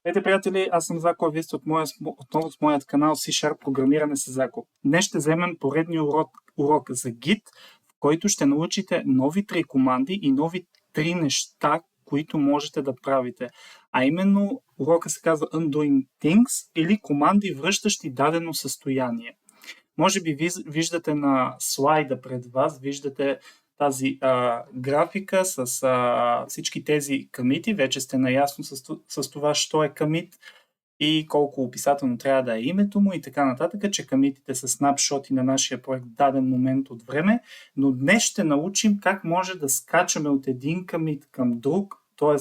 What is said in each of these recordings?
Здравейте, приятели! Аз съм Зако, а вие сте отново с моят канал C-Sharp Програмиране с Зако. Днес ще вземем поредния урок за Git, в който ще научите нови 3 команди и нови 3 неща, които можете да правите. А именно урока се казва Undoing Things или команди, връщащи дадено състояние. Може би виждате на слайда пред вас, виждате тази графика с всички тези комити. Вече сте наясно с това, що е комит и колко описателно трябва да е името му и така нататък, че комитите са снапшоти на нашия проект в даден момент от време, но днес ще научим как може да скачаме от един комит към друг, т.е.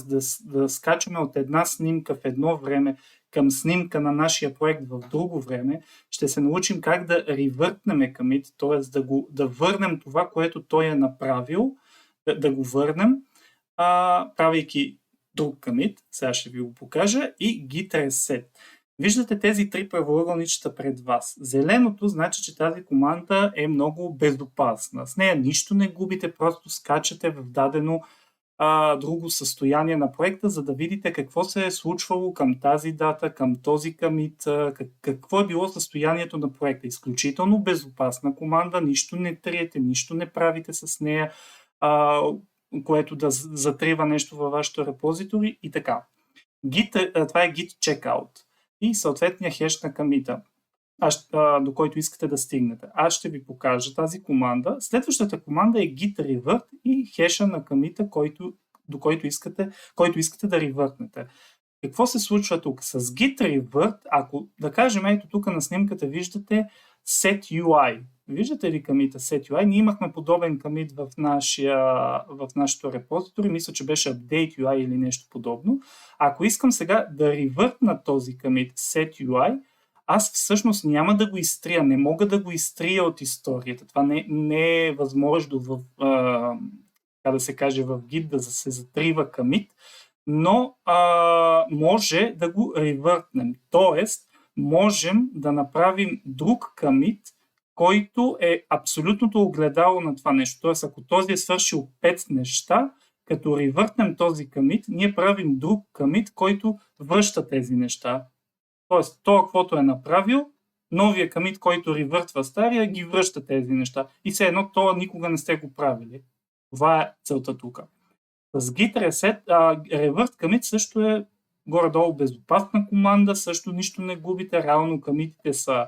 да скачаме от една снимка в едно време към снимка на нашия проект в друго време. Ще се научим как да ревъртнем комит, т.е. да върнем това, което той е направил, да го върнем, правейки друг комит, сега ще ви го покажа, и git reset. Виждате тези 3 правоъгълничета пред вас. Зеленото значи, че тази команда е много безопасна. С нея нищо не губите, просто скачате в дадено друго състояние на проекта, за да видите какво се е случвало към тази дата, към този комит, какво е било състоянието на проекта. Изключително безопасна команда, нищо не триете, нищо не правите с нея, което да затрива нещо във вашето репозитори и така. Това е git checkout и съответния хеш на комита, до който искате да стигнете. Аз ще ви покажа тази команда. Следващата команда е git revert и хеша на комита, който искате да ревъртнете. Какво се случва тук? С git revert, ако да кажем, ето тук на снимката виждате set UI. Виждате ли комита set UI? Ние имахме подобен комит в нашото репозитори. Мисля, че беше update UI или нещо подобно. Ако искам сега да ревъртна този комит set UI, аз всъщност няма да го изтрия, не мога да го изтрия от историята. Това не е възможно в Git да се затрива комит, но може да го ревъртнем. Тоест, можем да направим друг комит, който е абсолютното огледало на това нещо. Тоест, ако този е свършил 5 неща, като ревъртнем този комит, ние правим друг комит, който връща тези неща. Тоест, това, каквото е направил, новия комит, който ревъртва стария, ги връща тези неща. И все едно, това никога не сте го правили. Това е целта тук. С git reset, revert commit също е горе-долу безопасна команда, също нищо не губите, реално комитите са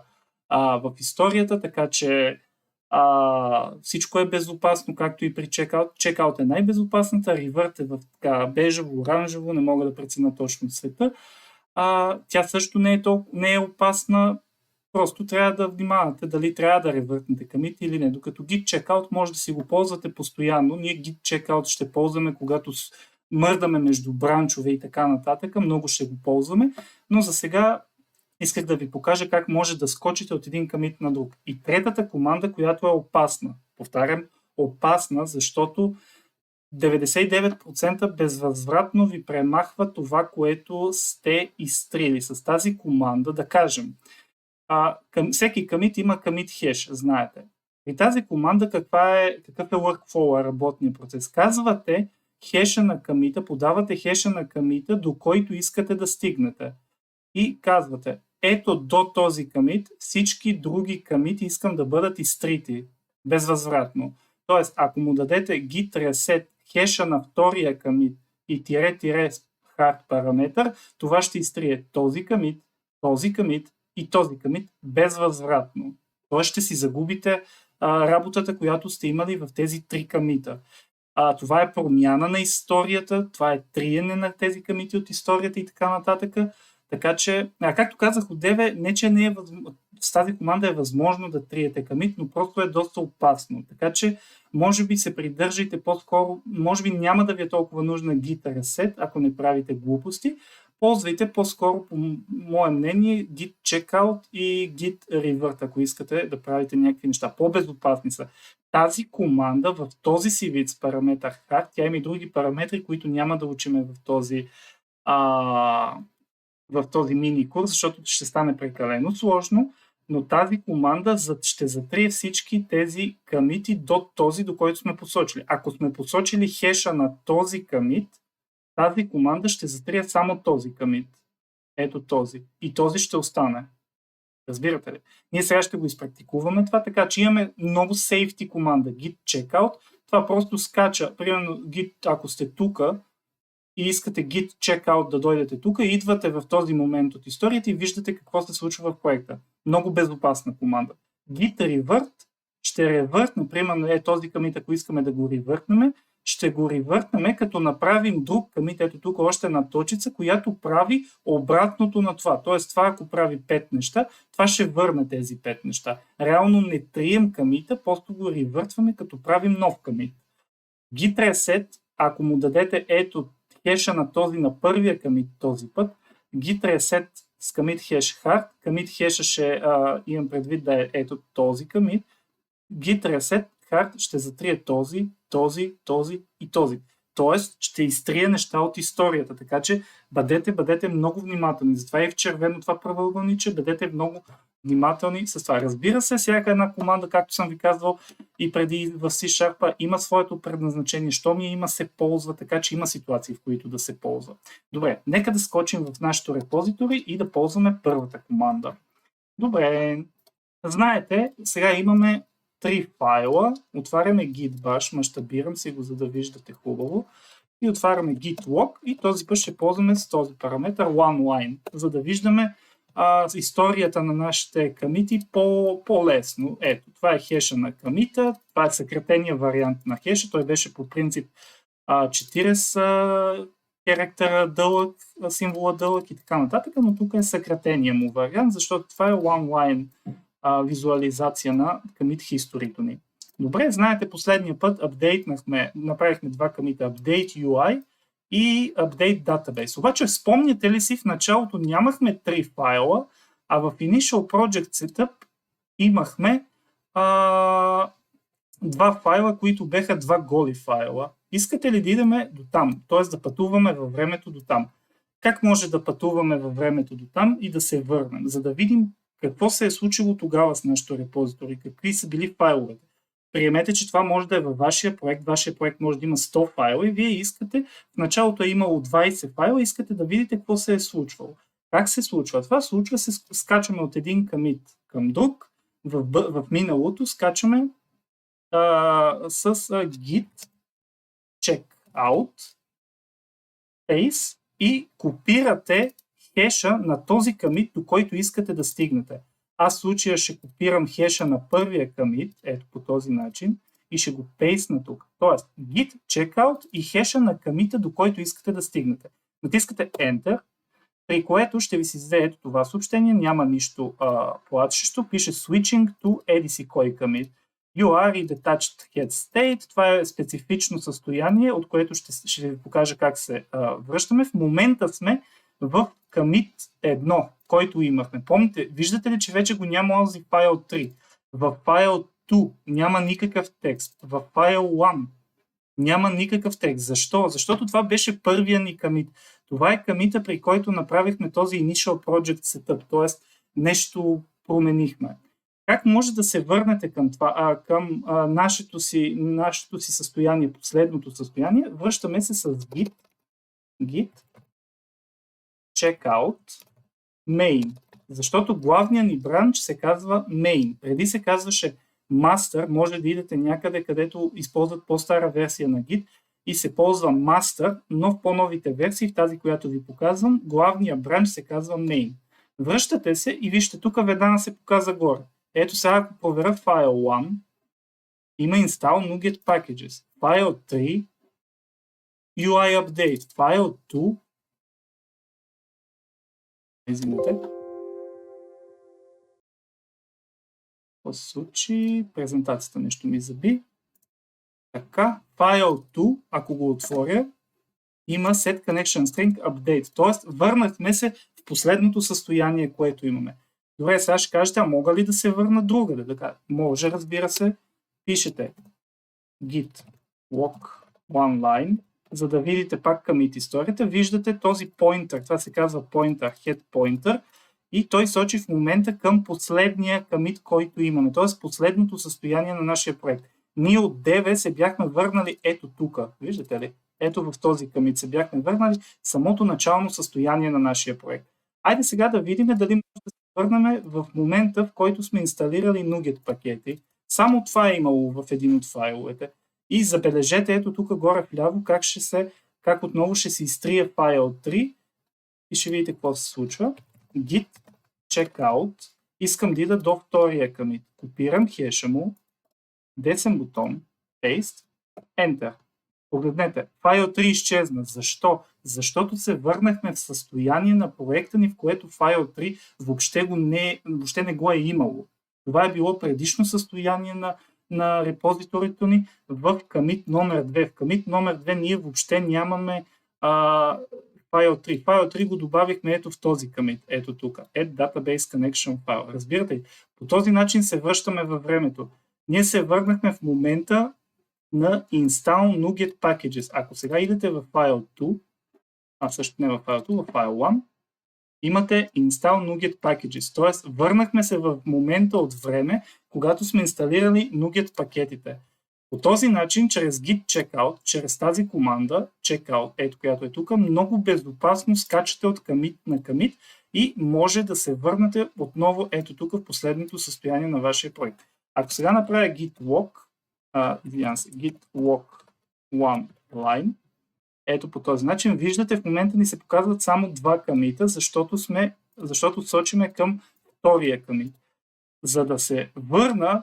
в историята, така че всичко е безопасно, както и при checkout. Checkout е най-безопасната, revert е в така бежево, оранжево, не мога да преценя точно цвета. Тя също не е опасна, просто трябва да внимавате дали трябва да ревъртнете комит или не. Докато git checkout може да си го ползвате постоянно. Ние git checkout ще ползваме, когато мърдаме между бранчове и така нататък. Много ще го ползваме, но за сега исках да ви покажа как може да скочите от един комит на друг. И третата команда, която е опасна. Повтарям, опасна, защото 99% безвъзвратно ви премахва това, което сте изтрили. С тази команда, да кажем, всеки комит има комит хеш, знаете. При тази команда какъв е workflow, работния процес? Казвате хеша на комита, подавате хеша на комита, до който искате да стигнете. И казвате, ето до този комит, всички други комити искам да бъдат изтрити безвъзвратно. Тоест, ако му дадете git reset хеша на втория комит и hard параметър, това ще изтрие този комит и този комит безвъзвратно. Тоест ще си загубите работата, която сте имали в тези 3 комита. Това е промяна на историята, това е триене на тези комити от историята и така нататък. Така че, както казах отдеве, не че с тази команда е възможно да триете комит, но просто е доста опасно. Така че, може би се придържайте по-скоро, може би няма да ви е толкова нужна git reset, ако не правите глупости. Ползвайте по-скоро, по мое мнение, git checkout и git revert, ако искате да правите някакви неща. По-безопасни са. Тази команда в този си вид с параметър hard, тя има и други параметри, които няма да учиме в този мини курс, защото ще стане прекалено сложно, но тази команда ще затрие всички тези комити до този, до който сме посочили. Ако сме посочили хеша на този комит, тази команда ще затрие само този комит. ето този. И този ще остане. Разбирате ли? Ние сега ще го изпрактикуваме това, така че имаме много safety команда git checkout. Това просто скача. Примерно git, ако сте тук и искате git checkout да дойдете тук, идвате в този момент от историята и виждате какво се случва в проекта. Много безопасна команда. Git revert ще ревъртне, примерно този commit, ако искаме да го ревъртнем, ще го ревъртнем, като направим друг commit, ето тук още една точица, която прави обратното на това. Тоест това, ако прави 5 неща, това ще върне тези 5 неща. Реално не трием commit-а, просто го ревъртваме, като правим нов commit. Git reset, ако му дадете ето хеша на този, на първия commit този път, git reset с commit hash hard, commit hash ще имам предвид да е ето този commit, git reset hard ще затрие този и този. Тоест ще изтрие неща от историята, така че бъдете много внимателни. Затова и в червено това правоъгълниче, бъдете много внимателни с това. Разбира се, всяка една команда, както съм ви казвал и преди в C# има своето предназначение, що ми има се ползва, така че има ситуации, в които да се ползва. Добре, нека да скочим в нашото репозитори и да ползваме първата команда. Добре, знаете, сега имаме 3 файла, отваряме git bash, мащабирам си го, за да виждате хубаво, и отваряме git log и този път ще ползваме с този параметр oneline, за да виждаме историята на нашите комити по-лесно. Ето, това е хеша на комита, това е съкратения вариант на хеша, той беше по принцип 40 характера дълъг, символа дълъг и така нататък, но тук е съкратения му вариант, защото това е one-line визуализация на commit history-то ни. Добре, знаете, последния път направихме два комита, update UI и update database. Обаче спомняте ли си, в началото нямахме 3 файла, а в initial project setup имахме 2 файла, които беха 2 голи файла. Искате ли да идеме до там, т.е. да пътуваме във времето до там? Как може да пътуваме във времето до там и да се върнем, за да видим какво се е случило тогава с нашото репозитори, какви са били файловете? Приемете, че това може да е във вашия проект може да има 100 файла и вие искате, в началото е имало 20 файла, искате да видите какво се е случвало. Как се случва? Това случва се, скачаме от един commit към друг, в миналото скачаме с git checkout space и копирате хеша на този commit, до който искате да стигнете. Аз в случая ще копирам хеша на първия commit, ето по този начин, и ще го пейсна тук. Тоест, git checkout и хеша на commit, до който искате да стигнете. Натискате Enter, при което ще ви си издаде ето това съобщение, няма нищо плачещо, пише Switching to EDC кой commit. You are in detached head state, това е специфично състояние, от което ще ви покажа как се връщаме. В момента сме в commit 1, който имахме. Помните, виждате ли, че вече го няма този файл 3. В файл 2 няма никакъв текст. В файл 1 няма никакъв текст. Защо? Защото това беше първия ни commit. Това е commit-а, при който направихме този initial project setup, т.е. нещо променихме. Как може да се върнете към това, към нашето си състояние, последното състояние? Връщаме се с git checkout main, защото главният ни бранч се казва main. Преди се казваше master, може да идете някъде, където използват по-стара версия на Git и се ползва master, но в по-новите версии, в тази, която ви показвам, главният бранч се казва main. Връщате се и вижте, тук веднага се показа горе. Ето сега, ако проверя файл 1, има install NuGet packages. Файл 3, UI update. Файл 2, извинете. Какво се случи? Презентацията нещо ми заби. Така, файл 2, ако го отворя, има set connection string update. Тоест, върнахме се в последното състояние, което имаме. Добре, сега ще кажете, мога ли да се върна другаде? Така, може, разбира се. Пишете git log oneline, за да видите пак commit историята. Виждате този pointer, това се казва pointer, head pointer, и той сочи в момента към последния commit, който имаме, т.е. последното състояние на нашия проект. Ние от DV се бяхме върнали ето тук, виждате ли? Ето в този commit се бяхме върнали самото начално състояние на нашия проект. Айде сега да видим дали може да се върнем в момента, в който сме инсталирали NuGet пакети. Само това е имало в един от файловете. И забележете, ето тук горе вляво, как отново ще се изтрие файл 3 и ще видите какво се случва. Git checkout. Искам да ида до втория commit. Копирам хеша му, десен бутон, paste, enter. Погледнете, файл 3 изчезна. Защо? Защото се върнахме в състояние на проекта ни, в което файл 3 въобще не го е имало. Това е било предишно състояние на репозиторито ни в commit номер 2. В commit номер 2 ние въобще нямаме файл 3. Файл 3 го добавихме ето в този commit, ето тук. Add database connection file. Разбирате ли? По този начин се връщаме във времето. Ние се върнахме в момента на install NuGet packages. Ако сега идете в файл 2, също не в файл 2, в файл 1, имате install NuGet packages. Т.е. върнахме се в момента от време, когато сме инсталирали NuGet пакетите. По този начин, чрез git checkout, чрез тази команда checkout, ето която е тук, много безопасно скачате от commit на commit и може да се върнете отново ето тук в последното състояние на вашия проект. Ако сега направя git log, git log one line, ето по този начин, виждате в момента ни се показват само два комита, защото сочиме към втория комит. За да се върна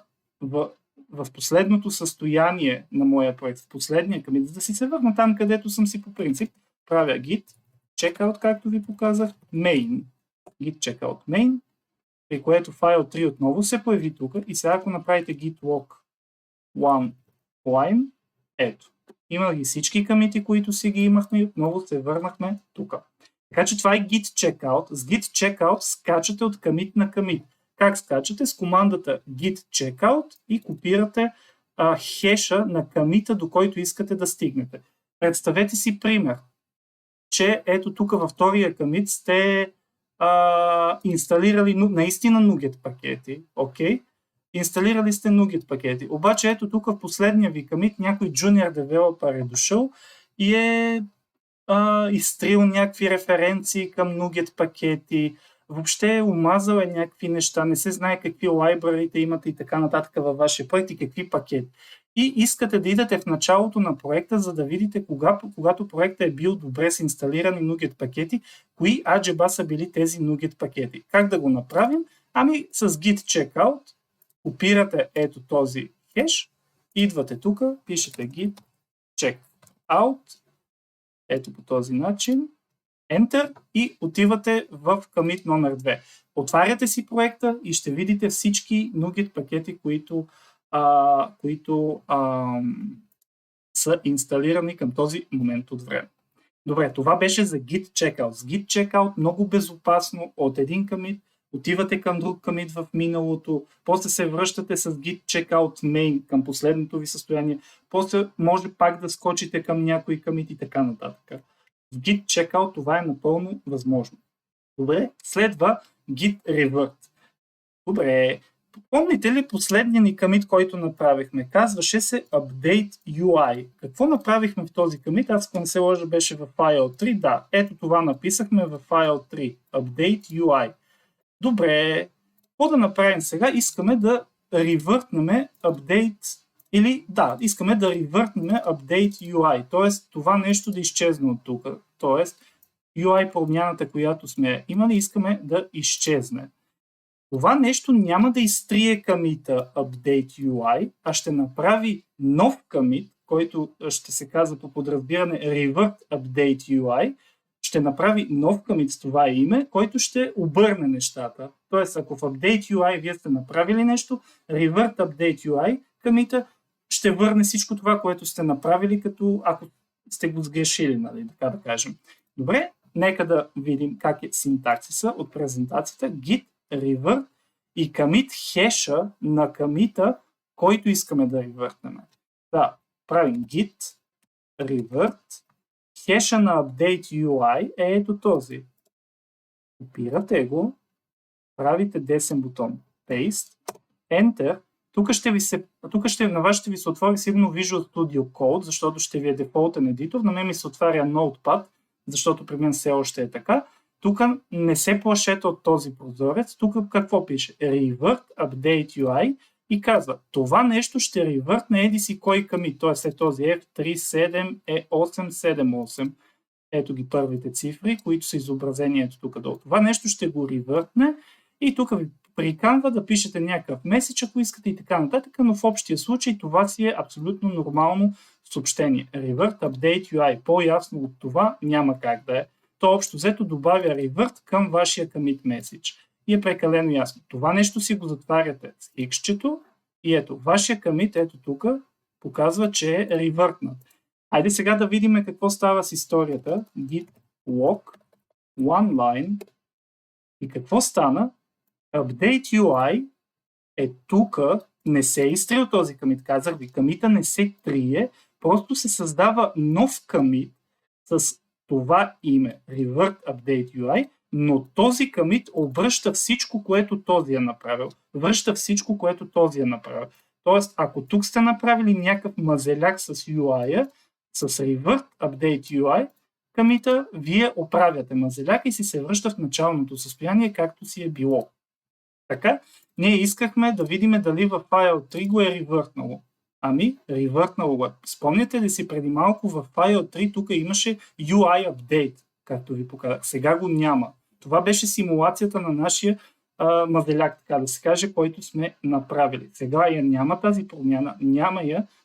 в последното състояние на моя проект, в последния комит, за да си се върна там, където съм си по принцип, правя git checkout, както ви показах, main, git checkout main, при което файл 3 отново се появи тук и сега ако направите git log one line, ето. Има ги всички комити, които си ги имахме и отново се върнахме тук. Така че това е git checkout. С git checkout скачате от комит на комит. Как скачате? С командата git checkout и копирате хеша на комита, до който искате да стигнете. Представете си пример, че ето тук във втория комит сте инсталирали наистина NuGet пакети, окей? Инсталирали сте NuGet пакети. Обаче ето тук в последния ви комит някой junior developer е дошъл и е изтрил някакви референции към NuGet пакети, въобще е омазал някакви неща, не се знае какви лайбрарите имате и така нататък във вашия проект и какви пакети. И искате да идете в началото на проекта, за да видите когато проектът е бил добре с инсталирани NuGet пакети, кои аджеба са били тези NuGet пакети. Как да го направим? Ами с git checkout копирате ето този хеш, идвате тук, пишете git checkout, ето по този начин, Enter и отивате в commit номер 2. Отваряте си проекта и ще видите всички NuGet пакети, които са инсталирани към този момент от време. Добре, това беше за git checkout. С git checkout много безопасно от един commit отивате към друг commit в миналото, после се връщате с git checkout main към последното ви състояние, после може пак да скочите към някой commit и така нататък. В git checkout това е напълно възможно. Добре, следва git revert. Добре, помните ли последния ни commit, който направихме? Казваше се update UI. Какво направихме в този commit? Аз ако не се лъжа беше в файл 3. Да, ето това написахме в файл 3. Update UI. Добре, какво да направим сега? Искаме да ревъртнем update искаме да ревъртнем update UI, т.е. това нещо да изчезне от тук, т.е. UI промяната, която сме имали, искаме да изчезне. Това нещо няма да изтрие комита update UI, а ще направи нов комит, който ще се казва по подразбиране revert update UI, ще направи нов комит с това име, който ще обърне нещата. Тоест, ако в update UI вие сте направили нещо, revert update UI комита ще върне всичко това, което сте направили, като ако сте го сгрешили, нали, така да кажем. Добре, нека да видим как е синтаксиса от презентацията. Git revert и commit хеша на комита, който искаме да ревъртнем. Да, правим git revert. Хеша на update UI е ето този. Копирате го, правите десен бутон Paste, Enter. Тук на вас ще ви се отвори сигурно Visual Studio Code, защото ще ви е дефолтен едитор. На мен ми се отваря Notepad, защото при мен все още е така. тук не се плашете от този прозорец. Тук какво пише? Revert Update UI и казва, това нещо ще ревъртне еди си кой commit, т.е. след този F37E878. Ето ги първите цифри, които са изобразени ето тук долу. Това нещо ще го ревъртне и тук ви приканва да пишете някакъв меседж, ако искате и така нататък, но в общия случай това си е абсолютно нормално съобщение. Revert Update UI. По-ясно от това няма как да е. То общо взето добавя revert към вашия commit message. И е прекалено ясно. Това нещо си го затваряте с хиксчето и ето, вашия commit, ето тук, показва, че е ревъртнат. Айде сега да видим какво става с историята. Git log, one line. И какво стана? Update UI е тук, не се е изтрил този commit. Казах ви, commit-а не се трие, просто се създава нов commit с това име, Revert Update UI, но този commit обръща всичко, което този е направил. Връща всичко, което този е направил. Тоест, ако тук сте направили някакъв мазеляк с UI-а, с Revert Update UI, commit-а вие оправяте мазеляк и си се връща в началното състояние, както си е било. Така, ние искахме да видим дали във файл 3 го е ревъртнало. Ами, ревъртнало го. Спомняте ли си преди малко във файл 3 тук имаше UI Update, както ви показах. Сега го няма. Това беше симулацията на нашия мазеляк, така да се каже, който сме направили. Сега я няма тази промяна,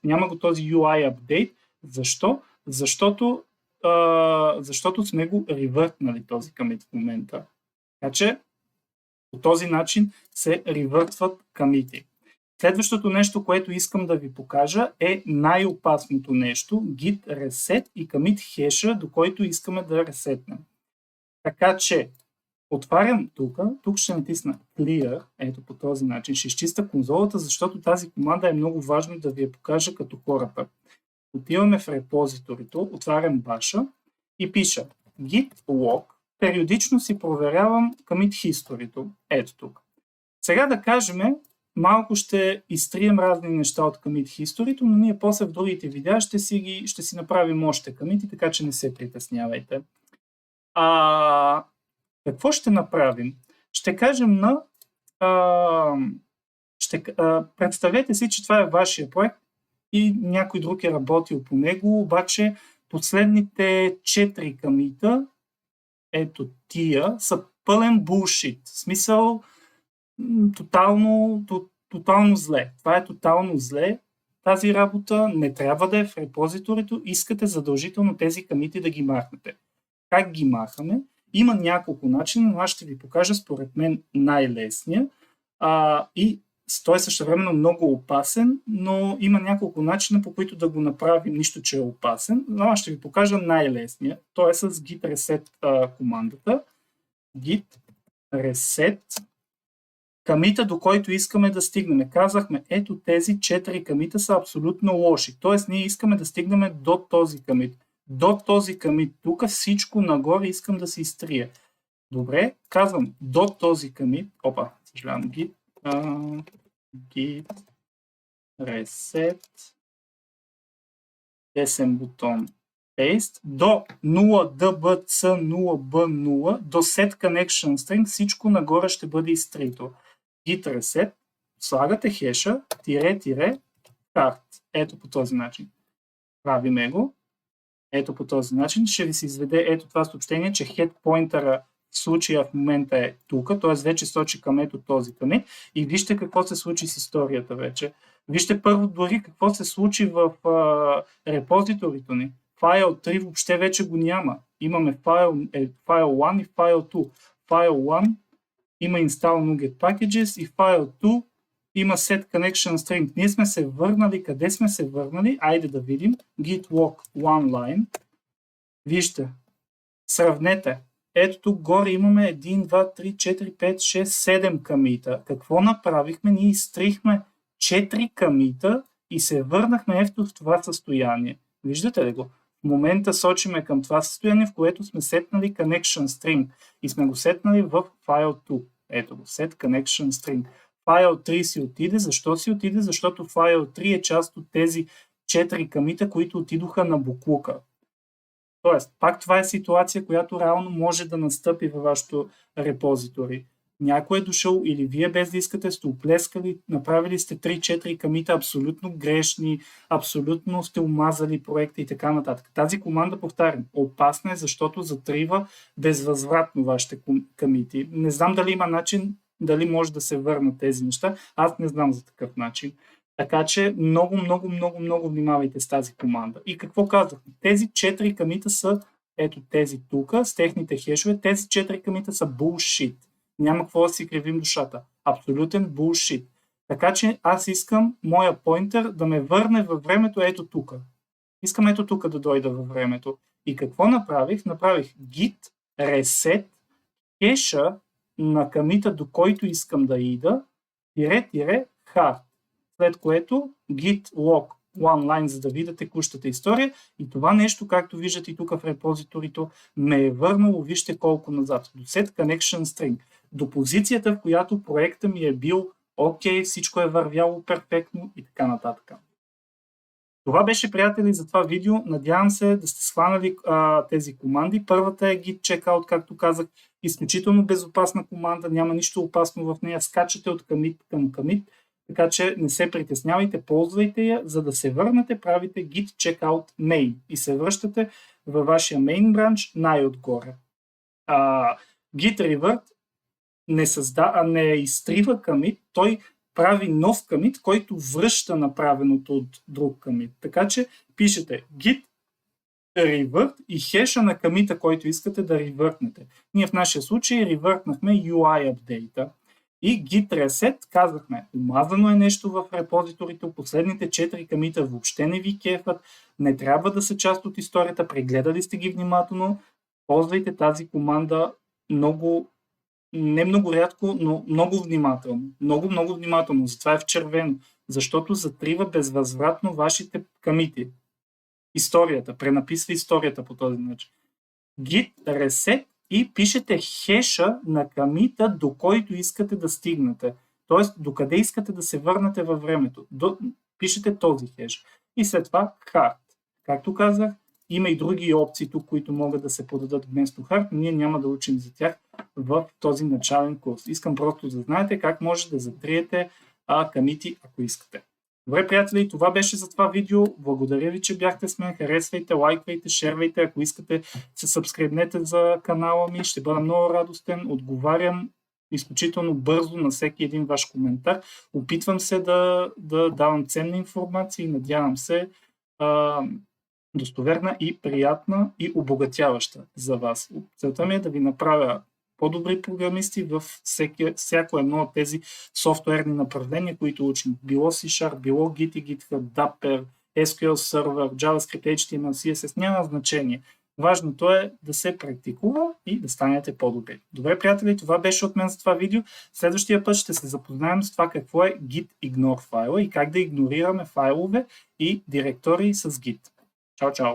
няма го този UI Update. Защо? Защото сме го ревъртнали този commit в момента. Така че по този начин се ревъртват commit-и. Следващото нещо, което искам да ви покажа е най-опасното нещо, git reset и commit хеша, до който искаме да ресетнем. Така че отварям тук ще натисна clear, ето по този начин, ще изчиста конзолата, защото тази команда е много важно да ви я покажа като хората. Отиваме в репозиторито, отварям баша и пиша git log, периодично си проверявам commit history-то, ето тук. Сега да кажем, малко ще изтрием разни неща от commit history-то, но ние после в другите видеа ще си направим още commit-и, така че не се притеснявайте. Какво ще направим? Ще кажем представете си, че това е вашия проект и някой друг е работил по него, обаче последните 4 commit-а, ето тия, са пълен булшит. В смисъл, тотално зле. Това е тотално зле. Тази работа не трябва да е в репозиторито. Искате задължително тези commit-и да ги махнете. Как ги махаме? Има няколко начина, но аз ще ви покажа според мен най-лесния. И той е същевременно много опасен, но има няколко начина, по които да го направим, нищо, че е опасен. Но аз ще ви покажа най-лесния. Той е с git reset командата. Git reset commit-а, до който искаме да стигнем. Казахме, ето тези 4 commit-а са абсолютно лоши. Тоест ние искаме да стигнем до този commit. До този commit. Тук всичко нагоре искам да се изтрия. Добре, казвам до този commit. Съжалявам, git reset, десен бутон paste, до 0dbc 0b0 до set connection string, всичко нагоре ще бъде изтрито. Git reset, слагате хеша, cart. Ето по този начин. Правиме го. Ето по този начин. Ще ви се изведе ето това съобщение, че head pointer в случая в момента е тук, т.е. вече сочи към ето този commit. И вижте какво се случи с историята вече. Вижте първо дори какво се случи в репозиторито ни. Файл 3 въобще вече го няма. Имаме файл 1 и файл 2. Файл 1 има install NuGet packages и файл 2 има set connection string. Ние сме се върнали. Къде сме се върнали? Айде да видим. Git log one line. Вижте. Сравнете. Ето тук горе имаме 1, 2, 3, 4, 5, 6, 7 commit-а. Какво направихме? Ние изтрихме 4 commit-а и се върнахме ето в това състояние. Виждате ли го? В момента сочиме към това състояние, в което сме сетнали connection string и сме го сетнали в файл 2. Ето го, set connection string. Файл 3 си отиде. Защо си отиде? Защото файл 3 е част от тези 4 commit-а, които отидоха на буклука. Тоест, пак това е ситуация, която реално може да настъпи във вашето репозитори. Някой е дошъл или вие без да искате сте оплескали, направили сте 3-4 комита абсолютно грешни, абсолютно сте умазали проекта и така нататък. Тази команда, повтарям, опасна е, защото затрива безвъзвратно вашите комити. Не знам дали има начин, дали може да се върнат тези неща. Аз не знам за такъв начин. Така че много внимавайте с тази команда. И какво казахме? Тези 4 комита са, ето тези тук, с техните хешове, тези 4 комита са bullshit. Няма какво да си кривим душата. Абсолютен bullshit. Така че аз искам моя поинтер да ме върне във времето ето тук. Искам ето тук да дойда във времето. И какво направих? Направих git reset хеша на комита, до който искам да ида, hard. След което git log one line, за да видя текущата история, и това нещо, както виждате и тук в репозиторито, ме е върнало, вижте колко назад, до set connection string, до позицията, в която проекта ми е бил окей, всичко е вървяло перфектно и така нататък. Това беше, приятели, за това видео. Надявам се да сте схванали тези команди. Първата е git checkout, както казах, изключително безопасна команда, няма нищо опасно в нея, скачате от commit към commit, така че не се притеснявайте, ползвайте я, за да се върнете, правите git checkout main и се връщате във вашия main branch най-отгоре. Git revert не изтрива commit, той прави нов commit, който връща направеното от друг commit. Така че пишете git revert и хеша на commit-а, който искате да ревъртнете. Ние в нашия случай ревъртнахме UI update-а. И git reset казахме, умазано е нещо в репозиторите, последните 4 комита въобще не ви кефат, не трябва да са част от историята, прегледали сте ги внимателно, ползвайте тази команда не много рядко, но много внимателно. Много внимателно, затова е в червено, защото затрива безвъзвратно вашите комити. Историята, пренаписва историята по този начин. Git reset и пишете хеша на комита, до който искате да стигнете. Тоест, докъде искате да се върнете във времето. Пишете този хеш. И след това hard. Както казах, има и други опции тук, които могат да се подадат вместо hard, но ние няма да учим за тях в този начален курс. Искам просто да знаете как може да затриете комити, ако искате. Добре, приятели, това беше за това видео. Благодаря ви, че бяхте с мен. Харесвайте, лайквайте, шервайте. Ако искате, се сабскрибнете за канала ми. Ще бъда много радостен. Отговарям изключително бързо на всеки един ваш коментар. Опитвам се да давам ценна информация и надявам се достоверна и приятна и обогатяваща за вас. Целта ми е да ви направя по-добри програмисти във всяко едно от тези софтуерни направления, които учим. Било C#, било Git и GitHub, Dapper, SQL Server, JavaScript, HTML, CSS, няма значение. Важното е да се практикува и да станете по-добри. Добре, приятели, това беше от мен за това видео. Следващия път ще се запознаем с това какво е Git ignore файла и как да игнорираме файлове и директории с Git. Чао, чао!